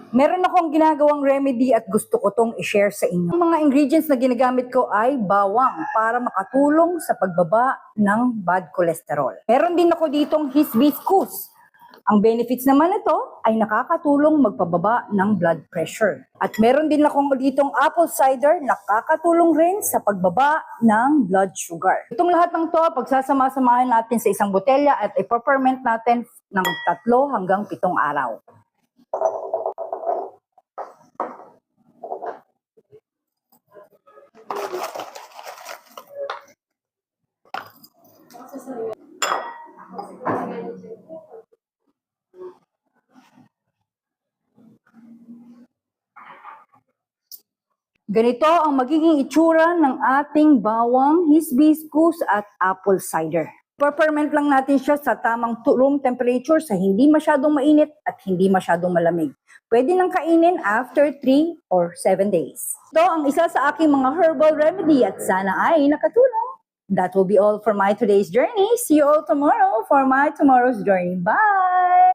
Meron akong ginagawang remedy at gusto ko tong i-share sa inyo. Ang mga ingredients na ginagamit ko ay bawang para makatulong sa pagbaba ng bad cholesterol. Meron din ako ditong hibiscus. Ang benefits naman nito ay nakakatulong magpababa ng blood pressure. At meron din akong ditong apple cider, nakakatulong rin sa pagbaba ng blood sugar. Itong lahat ng to, pagsasama-samahin natin sa isang botelya at ipaferment natin ng 3 hanggang 7 araw. Ganito ang magiging itsura ng ating bawang, hibiscus at apple cider. Ferment lang natin siya sa tamang room temperature sa hindi masyadong mainit at hindi masyadong malamig. Pwede nang kainin after 3 or 7 days. Ito ang isa sa aking mga herbal remedy at sana ay nakatulong. That will be all for my today's journey. See you all tomorrow for my tomorrow's journey. Bye!